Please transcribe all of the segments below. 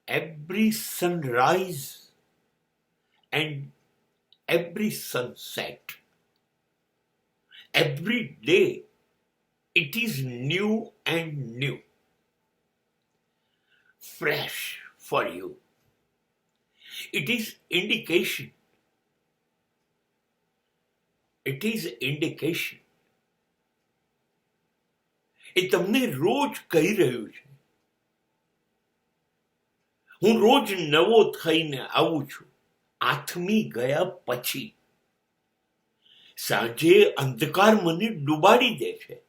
every sunrise and every sunset, every day, it is new and new, fresh for you. It is indication. It is indication. એ તમને રોજ કહી રહ્યું છે, હું રોજ નવો થઈને આવું છું. આથમી ગયા પછી સાંજે અંધકાર મને ડૂબાડી દે છે,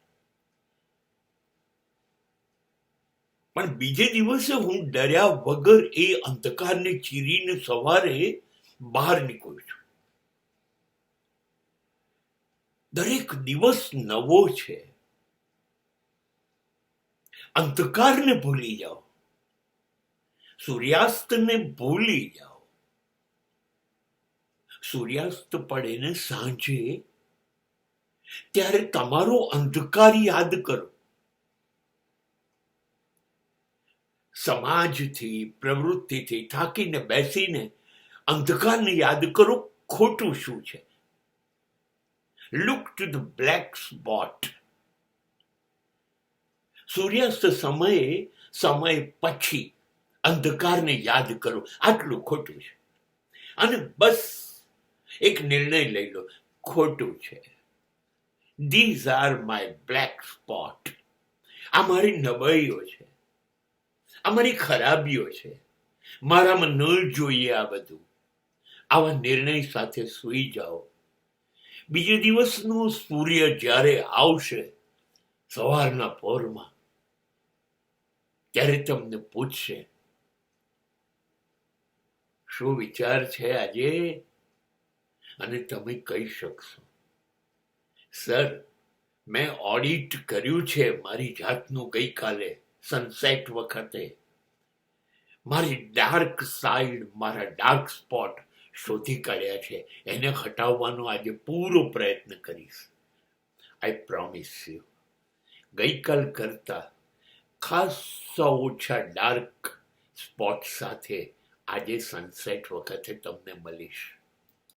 પણ બીજે દિવસે હું ડર્યા વગર એ અંધકારને ચીરીને સવારે બહાર નીકળું છું. દરેક દિવસ નવો છે. અંધકારને ભૂલી જાઓ, સૂર્યાસ્તને ભૂલી જાઓ. સૂર્યાસ્ત પડે ને સાંજે, ત્યારે તમારો અંધકાર યાદ કરો. સમાજથી, પ્રવૃત્તિથી થાકીને બેસીને અંધકારને યાદ કરો. ખોટું શું છે? Look to the black spot. સૂર્યાસ્ત સમય પછી અંધકારને યાદ કરો. આટલું ખોટું છે. અને બસ એક નિર્ણય લઈ લો, ખોટું છે. These are my black spot. આ મારી નબળીઓ છે, આ મારી ખરાબીઓ છે. મારામાં ન જોઈએ આ બધું. આવા નિર્ણય સાથે સૂઈ જાઓ. બીજે દિવસનો સૂર્ય જ્યારે આવશે સવારના પોરમાં, ત્યારે તમને પૂછશે, શું વિચાર છે આજે? અને તમે કહી શકશો, સર, મેં ઓડિટ કર્યું છે મારી જાતનું ગઈકાલે સનસેટ વખતે. મારી ડાર્ક સાઈડ, મારા ડાર્ક સ્પોટ શોધી કાઢ્યા છે. એને હટાવવાનો આજે પૂરો પ્રયત્ન કરીશ. આઈ પ્રોમિસ યુ. ગઈકાલ કરતા ખાસા ઓછા ડાર્ક સ્પોટ સાથે આજે સનસેટ વખતે તમને મળીશ.